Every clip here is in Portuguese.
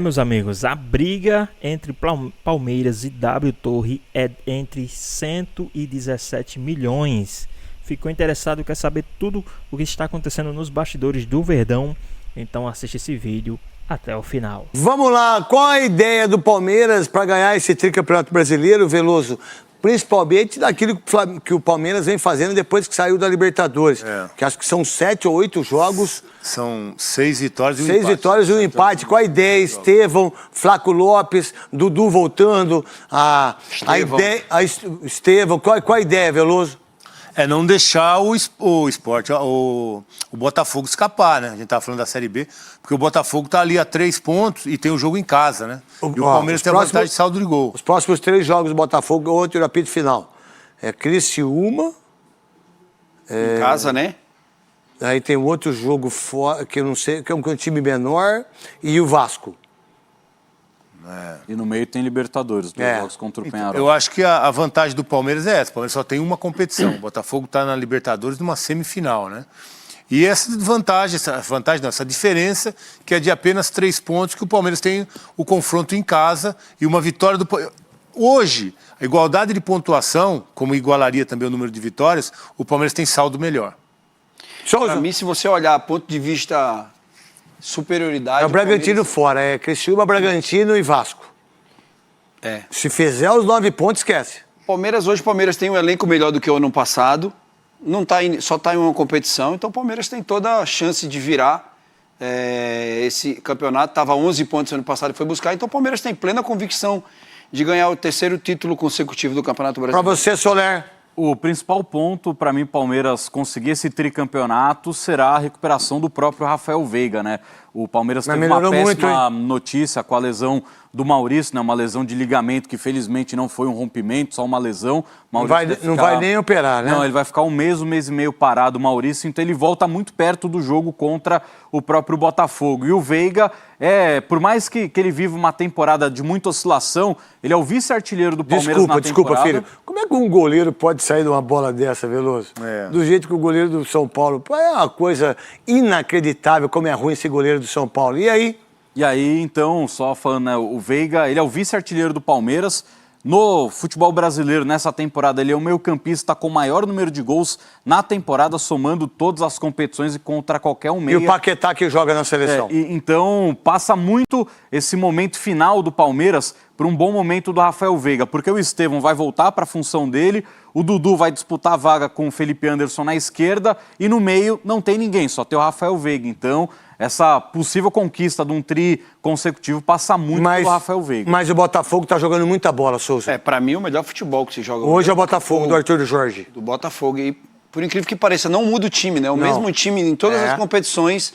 Meus amigos, a briga entre Palmeiras e W Torre é entre 117 milhões. Ficou interessado, quer saber tudo o que está acontecendo nos bastidores do Verdão? Então assiste esse vídeo até o final. Vamos lá, qual a ideia do Palmeiras para ganhar esse tricampeonato brasileiro, Veloso? Principalmente daquilo que o Palmeiras vem fazendo depois que saiu da Libertadores. Que acho que são 7 ou 8 jogos. São 6 vitórias e um 6 empate. vitórias e um empate. Qual a ideia? Estevão, Flaco Lopes, Dudu voltando. Estevão. Qual a ideia, Veloso? É não deixar o esporte, o Botafogo escapar, né? A gente tava falando da Série B, porque o Botafogo tá ali a 3 pontos e tem o jogo em casa, né? E o Palmeiras tem a vantagem de saldo de gol. Os próximos 3 jogos do Botafogo, outro apito final. É Criciúma. Em casa, né? Aí tem outro jogo fora, que eu não sei, que é um time menor, e o Vasco. E no meio tem Libertadores, 2 jogos contra o Penharol. Eu acho que a vantagem do Palmeiras é essa. O Palmeiras só tem uma competição. O Botafogo está na Libertadores numa semifinal, né? E essa diferença, que é de apenas 3 pontos, que o Palmeiras tem o confronto em casa e uma vitória do... Hoje, a igualdade de pontuação, como igualaria também o número de vitórias, o Palmeiras tem saldo melhor. Para mim, se você olhar ponto de vista superioridade... É o Bragantino fora, é Criciúma, Bragantino e Vasco. Se fizer os 9 pontos, esquece. Hoje o Palmeiras tem um elenco melhor do que o ano passado, só está em uma competição, então o Palmeiras tem toda a chance de virar esse campeonato. Estava 11 pontos ano passado e foi buscar, então o Palmeiras tem plena convicção de ganhar o 3º título consecutivo do Campeonato Brasileiro. Para você, Soler... O principal ponto para mim, Palmeiras conseguir esse tricampeonato será a recuperação do próprio Rafael Veiga, né? O Palmeiras teve uma péssima notícia com a lesão do Maurício, né? Uma lesão de ligamento que felizmente não foi um rompimento, só uma lesão. Não vai nem operar, né? Não, ele vai ficar um mês e meio parado, o Maurício, então ele volta muito perto do jogo contra o próprio Botafogo. E o Veiga, por mais que ele viva uma temporada de muita oscilação, ele é o vice-artilheiro do Palmeiras na temporada. Desculpa, filho. Como é que um goleiro pode sair de uma bola dessa, Veloso? Do jeito que o goleiro do São Paulo... É uma coisa inacreditável como é ruim esse goleiro do São Paulo. E aí? E aí, então, só falando, né, o Veiga, ele é o vice-artilheiro do Palmeiras. No futebol brasileiro, nessa temporada, ele é o meio-campista com o maior número de gols na temporada, somando todas as competições e contra qualquer um meia. E o Paquetá que joga na seleção. Então, passa muito esse momento final do Palmeiras por um bom momento do Rafael Veiga, porque o Estevão vai voltar para a função dele, o Dudu vai disputar a vaga com o Felipe Anderson na esquerda e no meio não tem ninguém, só tem o Rafael Veiga. Então, essa possível conquista de um tri consecutivo passa muito pelo Rafael Veiga. Mas o Botafogo tá jogando muita bola, Souza. Para mim, o melhor futebol que se joga hoje é o Botafogo do Arthur Jorge. Do Botafogo. E, por incrível que pareça, não muda o time, né? O mesmo time em todas as competições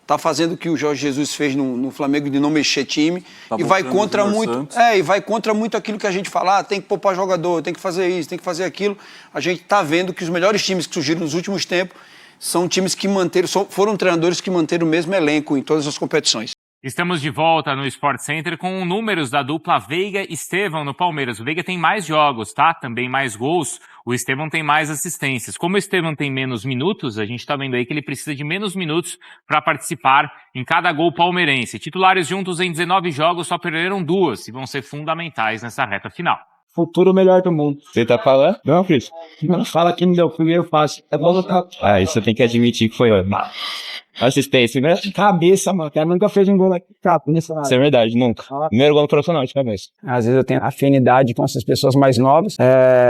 tá fazendo o que o Jorge Jesus fez no Flamengo de não mexer time. E vai contra muito. E vai contra muito aquilo que a gente fala, tem que poupar jogador, tem que fazer isso, tem que fazer aquilo. A gente tá vendo que os melhores times que surgiram nos últimos tempos são times que foram treinadores que manteram o mesmo elenco em todas as competições. Estamos de volta no Sport Center com números da dupla Veiga e Estevão no Palmeiras. O Veiga tem mais jogos, tá? Também mais gols. O Estevão tem mais assistências. Como o Estevão tem menos minutos, a gente tá vendo aí que ele precisa de menos minutos para participar em cada gol palmeirense. Titulares juntos em 19 jogos só perderam 2 e vão ser fundamentais nessa reta final. Futuro melhor do mundo. Você tá falando? Não, Cris. Fala que me deu primeiro passe. É bom lutar. Isso tem que admitir que foi assistência, né? Cabeça, mano. O cara nunca fez um gol aqui. Isso é verdade, nunca. Primeiro gol no profissional de cabeça. Às vezes eu tenho afinidade com essas pessoas mais novas.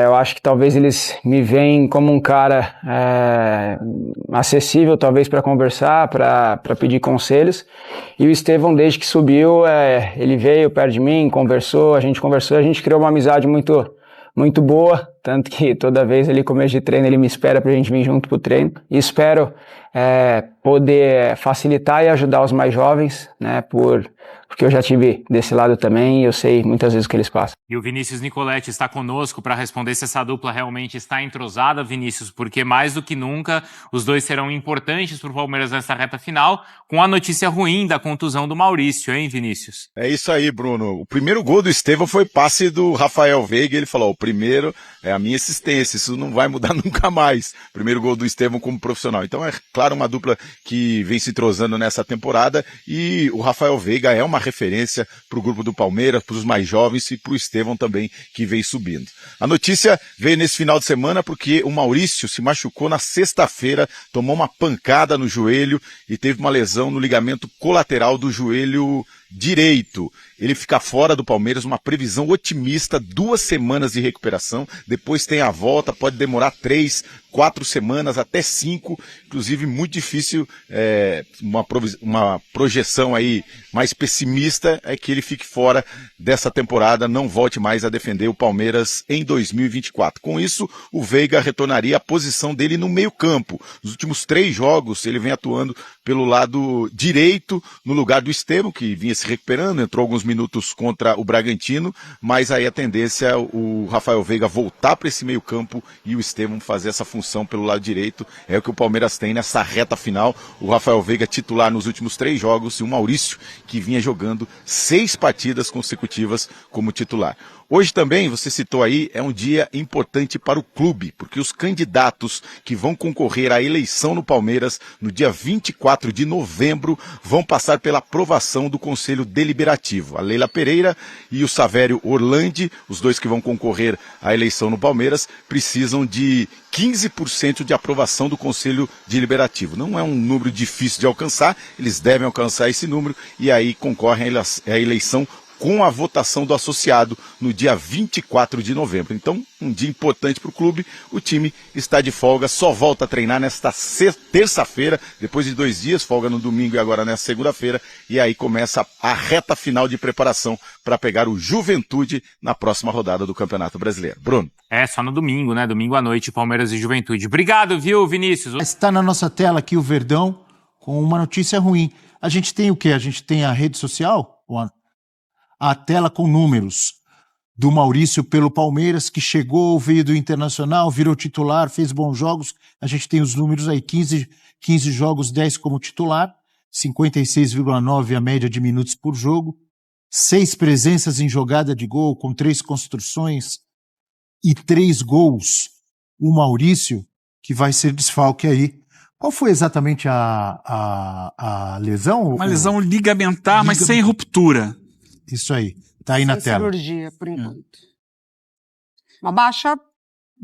Eu acho que talvez eles me veem como um cara acessível, talvez, para conversar, para pedir conselhos. E o Estevão, desde que subiu, ele veio perto de mim, conversou, a gente criou uma amizade muito boa, tanto que toda vez ali começo de treino ele me espera pra gente vir junto pro treino e espero poder facilitar e ajudar os mais jovens, né, porque eu já tive desse lado também e eu sei muitas vezes o que eles passam. E o Vinícius Nicoletti está conosco para responder se essa dupla realmente está entrosada, Vinícius, porque mais do que nunca os dois serão importantes para o Palmeiras nessa reta final, com a notícia ruim da contusão do Maurício, hein, Vinícius? É isso aí, Bruno. O primeiro gol do Estevão foi passe do Rafael Veiga, ele falou, o primeiro é a minha assistência, isso não vai mudar nunca mais. Primeiro gol do Estevão como profissional. Então é claro titular, uma dupla que vem se entrosando nessa temporada, e o Rafael Veiga é uma referência para o grupo do Palmeiras, para os mais jovens e para o Estevão também, que vem subindo. A notícia veio nesse final de semana porque o Maurício se machucou na sexta-feira, tomou uma pancada no joelho e teve uma lesão no ligamento colateral do joelho direito. Ele fica fora do Palmeiras, uma previsão otimista, 2 semanas de recuperação, depois tem a volta, pode demorar 3, 4 semanas, até 5, inclusive muito difícil, uma projeção aí mais pessimista é que ele fique fora dessa temporada, não volte mais a defender o Palmeiras em 2024. Com isso, o Veiga retornaria à posição dele no meio-campo. Nos últimos 3 jogos, ele vem atuando pelo lado direito, no lugar do Estevão, que vinha se recuperando, entrou alguns minutos contra o Bragantino, mas aí a tendência é o Rafael Veiga voltar para esse meio-campo e o Estevão fazer essa função pelo lado direito. É o que o Palmeiras tem nessa reta final. O Rafael Veiga titular nos últimos 3 jogos e o Maurício, que vinha jogando 6 partidas consecutivas como titular. Hoje também, você citou aí, é um dia importante para o clube, porque os candidatos que vão concorrer à eleição no Palmeiras no dia 24 de novembro vão passar pela aprovação do Conselho Deliberativo. A Leila Pereira e o Savério Orlandi, os dois que vão concorrer à eleição no Palmeiras, precisam de 15% de aprovação do Conselho Deliberativo. Não é um número difícil de alcançar, eles devem alcançar esse número e aí concorrem à eleição com a votação do associado no dia 24 de novembro. Então, um dia importante para o clube. O time está de folga, só volta a treinar nesta terça-feira, depois de 2 dias, folga no domingo e agora nesta segunda-feira, e aí começa a reta final de preparação para pegar o Juventude na próxima rodada do Campeonato Brasileiro. Bruno. Só no domingo, né? Domingo à noite, Palmeiras e Juventude. Obrigado, viu, Vinícius? Está na nossa tela aqui o Verdão com uma notícia ruim. A gente tem o quê? A gente tem a rede social? A tela com números do Maurício pelo Palmeiras, que chegou, veio do Internacional, virou titular, fez bons jogos. A gente tem os números aí, 15 jogos, 10 como titular, 56,9 a média de minutos por jogo, 6 presenças em jogada de gol, com 3 construções e 3 gols. O Maurício, que vai ser desfalque aí. Qual foi exatamente a lesão? Uma lesão ligamentar, mas sem ruptura. Isso aí, tá aí na tela. Cirurgia, por enquanto. Uma baixa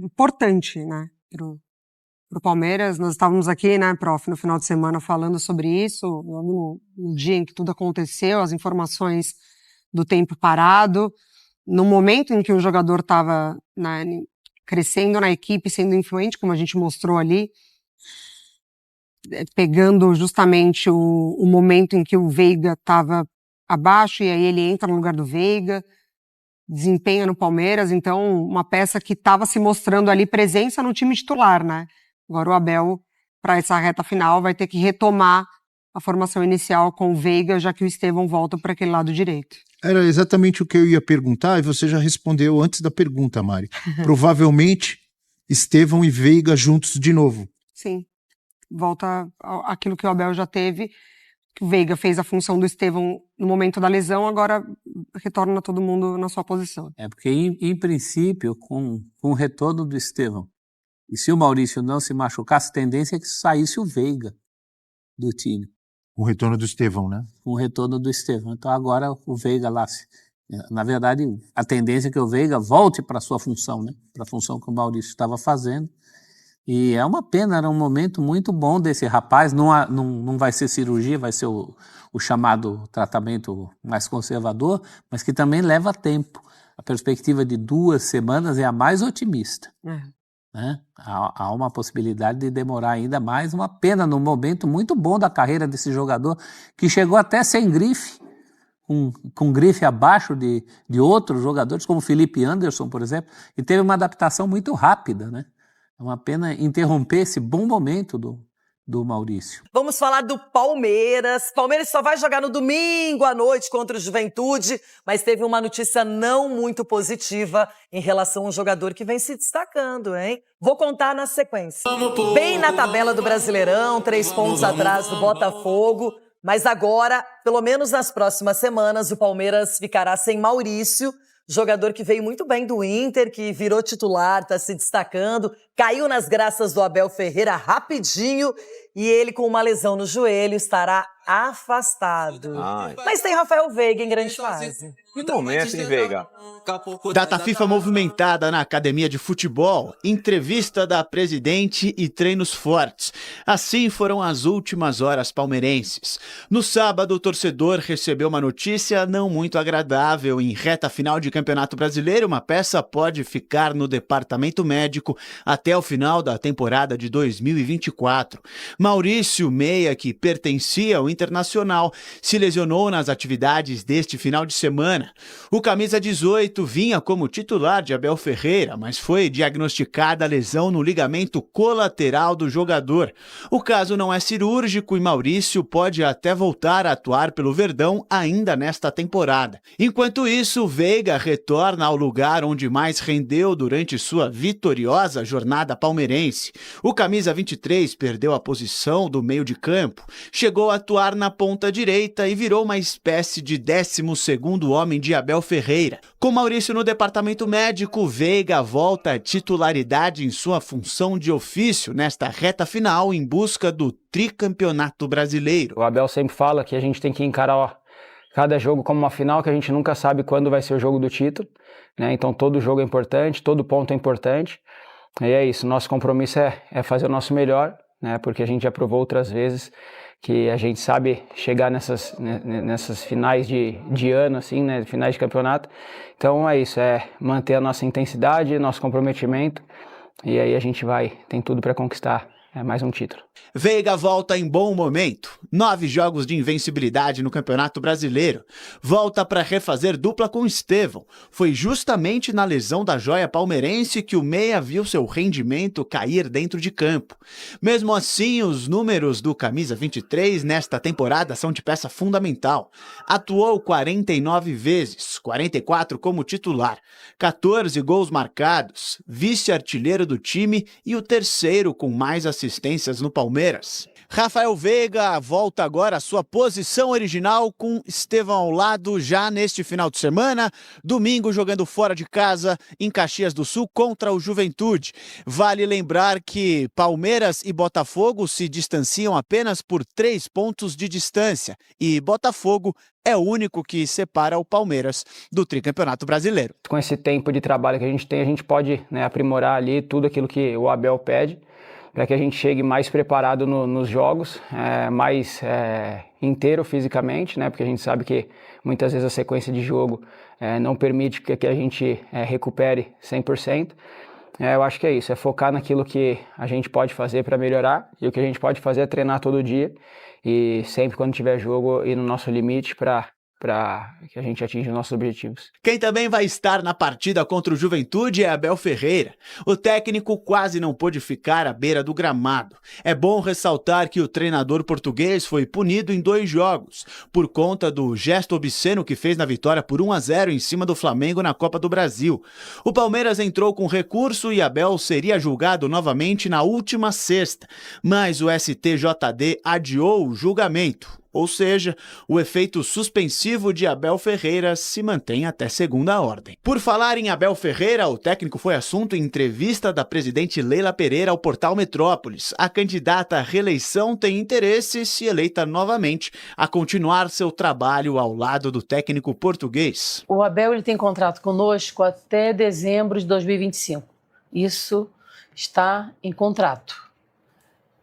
importante, né, pro Palmeiras. Nós estávamos aqui, né, prof, no final de semana falando sobre isso, no dia em que tudo aconteceu, as informações do tempo parado, no momento em que o jogador estava, né, crescendo na equipe, sendo influente, como a gente mostrou ali, pegando justamente o momento em que o Veiga estava abaixo, e aí ele entra no lugar do Veiga, desempenha no Palmeiras, então uma peça que estava se mostrando ali presença no time titular, né? Agora o Abel, para essa reta final, vai ter que retomar a formação inicial com o Veiga, já que o Estevão volta para aquele lado direito. Era exatamente o que eu ia perguntar, e você já respondeu antes da pergunta, Mari. Provavelmente, Estevão e Veiga juntos de novo. Sim, volta aquilo que o Abel já teve, que o Veiga fez a função do Estevão no momento da lesão, agora retorna todo mundo na sua posição. Porque, em princípio, com o retorno do Estevão, e se o Maurício não se machucasse, a tendência é que saísse o Veiga do time. O retorno do Estevão, né? Com o retorno do Estevão. Então agora o Veiga lá, na verdade, a tendência é que o Veiga volte para a sua função, né? Para a função que o Maurício estava fazendo. E é uma pena, era um momento muito bom desse rapaz, não vai ser cirurgia, vai ser o chamado tratamento mais conservador, mas que também leva tempo. A perspectiva de 2 semanas é a mais otimista. Né? Há uma possibilidade de demorar ainda mais, uma pena num momento muito bom da carreira desse jogador, que chegou até sem grife, com grife abaixo de outros jogadores, como Felipe Anderson, por exemplo, e teve uma adaptação muito rápida, né? É uma pena interromper esse bom momento do Maurício. Vamos falar do Palmeiras. Palmeiras só vai jogar no domingo à noite contra o Juventude, mas teve uma notícia não muito positiva em relação a um jogador que vem se destacando, hein? Vou contar na sequência. Bem na tabela do Brasileirão, 3 pontos atrás do Botafogo, mas agora, pelo menos nas próximas semanas, o Palmeiras ficará sem Maurício, jogador que veio muito bem do Inter, que virou titular, está se destacando, caiu nas graças do Abel Ferreira rapidinho e ele, com uma lesão no joelho, estará afastado. Mas tem Rafael Veiga em grande fase. Que momento, hein, Veiga? Data FIFA movimentada na academia de futebol, entrevista da presidente e treinos fortes. Assim foram as últimas horas palmeirenses. No sábado, o torcedor recebeu uma notícia não muito agradável. Em reta final de Campeonato Brasileiro, uma peça pode ficar no departamento médico até o final da temporada de 2024. Maurício Meia, que pertencia ao Internacional, se lesionou nas atividades deste final de semana. O camisa 18 vinha como titular de Abel Ferreira, mas foi diagnosticada a lesão no ligamento colateral do jogador. O caso não é cirúrgico e Maurício pode até voltar a atuar pelo Verdão ainda nesta temporada. Enquanto isso, Veiga retorna ao lugar onde mais rendeu durante sua vitoriosa jornada palmeirense. O camisa 23 perdeu a posição do meio de campo, chegou a atuar na ponta direita e virou uma espécie de 12º homem de Abel Ferreira. Com Maurício no departamento médico, Veiga volta à titularidade em sua função de ofício nesta reta final em busca do tricampeonato brasileiro. O Abel sempre fala que a gente tem que encarar cada jogo como uma final, que a gente nunca sabe quando vai ser o jogo do título, né? Então todo jogo é importante, todo ponto é importante. E é isso, nosso compromisso é fazer o nosso melhor, né? Porque a gente já provou outras vezes que a gente sabe chegar nessas finais de ano, assim, né? Finais de campeonato. Então é isso, é manter a nossa intensidade, nosso comprometimento, e aí a gente tem tudo para conquistar mais um título. Veiga volta em bom momento. 9 jogos de invencibilidade no Campeonato Brasileiro. Volta para refazer dupla com Estevão. Foi justamente na lesão da joia palmeirense que o Meia viu seu rendimento cair dentro de campo. Mesmo assim, os números do camisa 23 nesta temporada são de peça fundamental. Atuou 49 vezes, 44 como titular, 14 gols marcados, vice-artilheiro do time e o terceiro com mais assistências no Palmeiras. Rafael Veiga volta agora à sua posição original com Estevão ao lado já neste final de semana. Domingo jogando fora de casa em Caxias do Sul contra o Juventude. Vale lembrar que Palmeiras e Botafogo se distanciam apenas por 3 pontos de distância e Botafogo é o único que separa o Palmeiras do tricampeonato brasileiro. Com esse tempo de trabalho que a gente tem, a gente pode, né, aprimorar ali tudo aquilo que o Abel pede, para que a gente chegue mais preparado nos jogos, mais inteiro fisicamente, né? Porque a gente sabe que muitas vezes a sequência de jogo não permite que a gente recupere 100%. Eu acho que é isso, é focar naquilo que a gente pode fazer para melhorar, e o que a gente pode fazer é treinar todo dia e sempre quando tiver jogo ir no nosso limite para que a gente atinja os nossos objetivos. Quem também vai estar na partida contra o Juventude é Abel Ferreira. O técnico quase não pôde ficar à beira do gramado. É bom ressaltar que o treinador português foi punido em 2 jogos, por conta do gesto obsceno que fez na vitória por 1-0 em cima do Flamengo na Copa do Brasil. O Palmeiras entrou com recurso e Abel seria julgado novamente na última sexta, mas o STJD adiou o julgamento. Ou seja, o efeito suspensivo de Abel Ferreira se mantém até segunda ordem. Por falar em Abel Ferreira, o técnico foi assunto em entrevista da presidente Leila Pereira ao portal Metrópolis. A candidata à reeleição tem interesse, se eleita novamente, a continuar seu trabalho ao lado do técnico português. O Abel ele tem contrato conosco até dezembro de 2025. Isso está em contrato,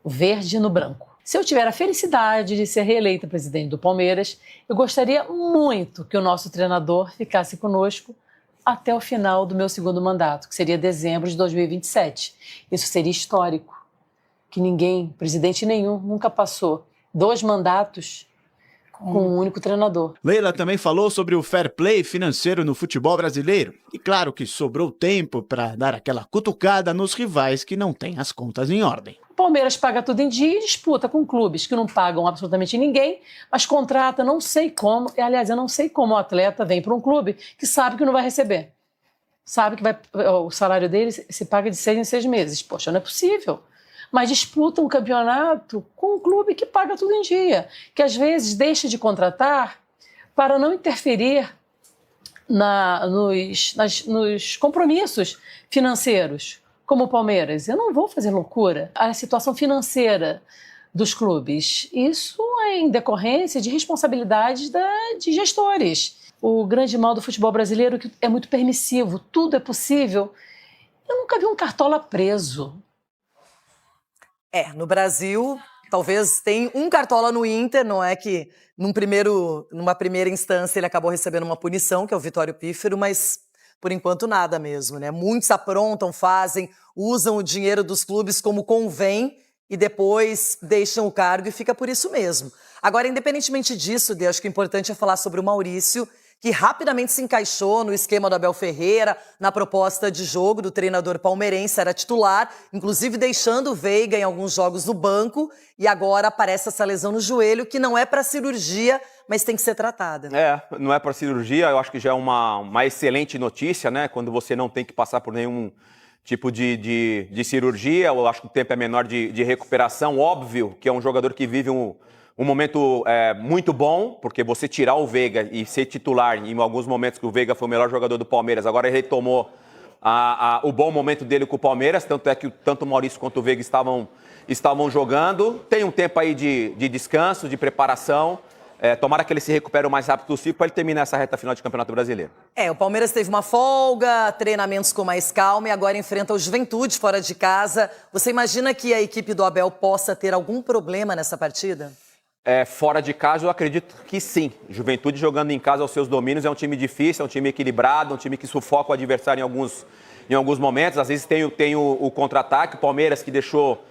verde no branco. Se eu tiver a felicidade de ser reeleita presidente do Palmeiras, eu gostaria muito que o nosso treinador ficasse conosco até o final do meu segundo mandato, que seria dezembro de 2027. Isso seria histórico, que presidente nenhum, nunca passou 2 mandatos com um único treinador. Leila também falou sobre o fair play financeiro no futebol brasileiro. E claro que sobrou tempo para dar aquela cutucada nos rivais que não têm as contas em ordem. O Palmeiras paga tudo em dia e disputa com clubes que não pagam absolutamente ninguém, mas contrata não sei como, aliás, eu não sei como o atleta vem para um clube que sabe que não vai receber. Sabe que o salário dele se paga de 6 em 6 meses. Poxa, não é possível. Mas disputa um campeonato com um clube que paga tudo em dia, que às vezes deixa de contratar para não interferir nos compromissos financeiros, como o Palmeiras. Eu não vou fazer loucura. A situação financeira dos clubes. Isso é em decorrência de responsabilidades de gestores. O grande mal do futebol brasileiro é que é muito permissivo, tudo é possível. Eu nunca vi um cartola preso. No Brasil, talvez tem um cartola no Inter, não é que numa primeira instância ele acabou recebendo uma punição, que é o Vitório Pífero, mas por enquanto nada mesmo, né? Muitos aprontam, fazem, usam o dinheiro dos clubes como convém e depois deixam o cargo e fica por isso mesmo. Agora, independentemente disso, acho que o importante é falar sobre o Maurício, que rapidamente se encaixou no esquema do Abel Ferreira, na proposta de jogo do treinador palmeirense, era titular, inclusive deixando o Veiga em alguns jogos no banco, e agora aparece essa lesão no joelho, que não é para cirurgia, mas tem que ser tratada. Não é para cirurgia, eu acho que já é uma excelente notícia, né? Quando você não tem que passar por nenhum tipo de cirurgia, eu acho que o tempo é menor de recuperação. Óbvio que é um jogador que vive um momento muito bom, porque você tirar o Veiga e ser titular em alguns momentos que o Veiga foi o melhor jogador do Palmeiras, agora ele retomou o bom momento dele com o Palmeiras, tanto é que tanto o Maurício quanto o Veiga estavam jogando. Tem um tempo aí de descanso, de preparação. Tomara que ele se recupere o mais rápido possível para ele terminar essa reta final de Campeonato Brasileiro. O Palmeiras teve uma folga, treinamentos com mais calma e agora enfrenta o Juventude fora de casa. Você imagina que a equipe do Abel possa ter algum problema nessa partida? Fora de casa, eu acredito que sim. Juventude jogando em casa aos seus domínios é um time difícil, é um time equilibrado, um time que sufoca o adversário em alguns momentos. Às vezes tem o contra-ataque, o Palmeiras que deixou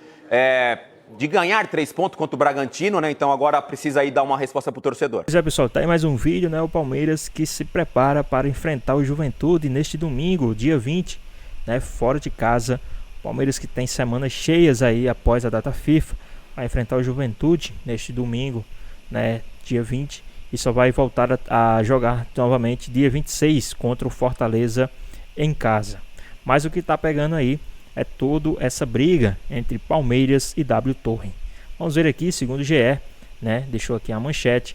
de ganhar 3 pontos contra o Bragantino, né? Então agora precisa aí dar uma resposta pro torcedor. Pois é, pessoal, tá aí mais um vídeo, né? O Palmeiras que se prepara para enfrentar o Juventude neste domingo, dia 20, né? Fora de casa. O Palmeiras que tem semanas cheias aí após a data FIFA. Vai enfrentar o Juventude neste domingo, né, dia 20, e só vai voltar a jogar novamente dia 26 contra o Fortaleza em casa. Mas o que está pegando aí é toda essa briga entre Palmeiras e W Torre. Vamos ver aqui, segundo o GE, né, deixou aqui a manchete,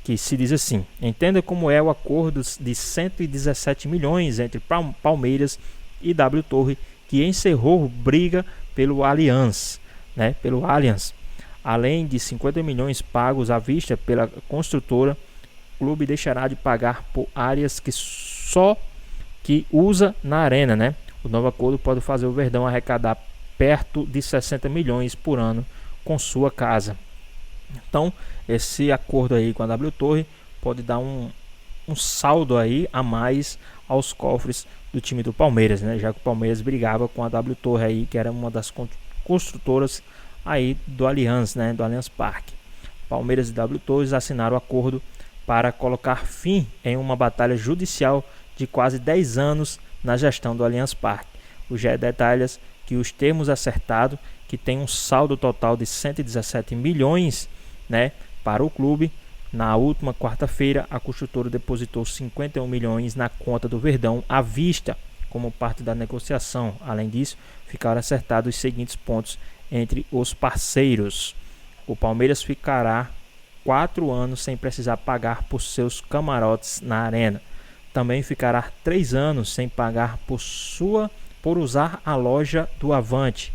que se diz assim: entenda como é o acordo de 117 milhões entre Palmeiras e W Torre, que encerrou briga pelo Allianz. Pelo Allianz, além de 50 milhões pagos à vista pela construtora, o clube deixará de pagar por áreas que usa na arena, né? O novo acordo pode fazer o Verdão arrecadar perto de 60 milhões por ano com sua casa. Então, esse acordo aí com a W Torre pode dar um saldo aí a mais aos cofres do time do Palmeiras, né? Já que o Palmeiras brigava com a W Torre aí, que era uma das construtoras aí do Allianz, né, do Allianz Parque. Palmeiras e W Torres assinaram o acordo para colocar fim em uma batalha judicial de quase 10 anos na gestão do Allianz Parque. O GE detalha que os termos acertados, que tem um saldo total de 117 milhões, né, para o clube. Na última quarta-feira, a construtora depositou 51 milhões na conta do Verdão à vista, como parte da negociação. Além disso, ficaram acertados os seguintes pontos entre os parceiros. O Palmeiras ficará 4 anos sem precisar pagar por seus camarotes na arena. Também ficará 3 anos sem pagar por usar a loja do Avante.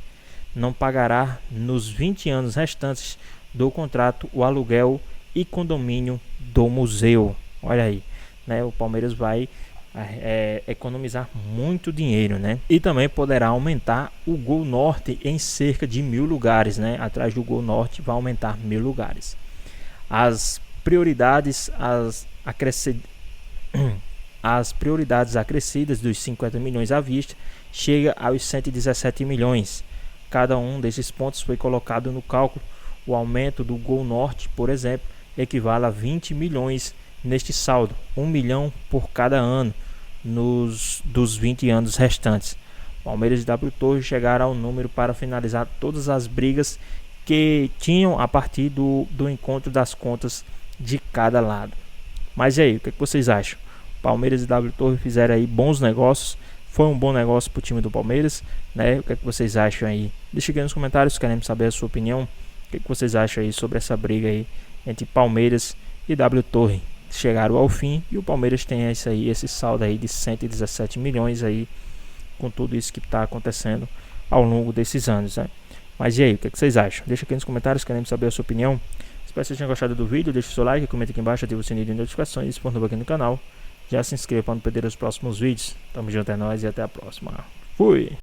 Não pagará nos 20 anos restantes do contrato o aluguel e condomínio do museu. Olha aí, né? O Palmeiras vai economizar muito dinheiro, né? E também poderá aumentar o Gol Norte em cerca de 1.000 lugares, né? Atrás do Gol Norte vai aumentar 1.000 lugares. As prioridades acrescidas dos 50 milhões à vista chega aos 117 milhões. Cada um desses pontos foi colocado no cálculo. O aumento do Gol Norte, por exemplo, equivale a 20 milhões neste saldo, 1 milhão por cada ano dos 20 anos restantes. Palmeiras e W Torre chegaram ao número para finalizar todas as brigas que tinham a partir do encontro das contas de cada lado. Mas e aí, o que vocês acham? Palmeiras e W Torre fizeram aí bons negócios. Foi um bom negócio para o time do Palmeiras, né? O que vocês acham aí? Deixa aqui nos comentários, queremos saber a sua opinião. O que vocês acham aí sobre essa briga aí entre Palmeiras e W Torre? Chegaram ao fim e o Palmeiras tem esse saldo aí de 117 milhões aí, com tudo isso que está acontecendo ao longo desses anos, né? Mas e aí, o que vocês acham? Deixa aqui nos comentários, queremos saber a sua opinião. Espero que vocês tenham gostado do vídeo, deixe o seu like, comente aqui embaixo, ative o sininho de notificações, se for novo aqui no canal, já se inscreva para não perder os próximos vídeos. Tamo junto, é nóis e até a próxima. Fui!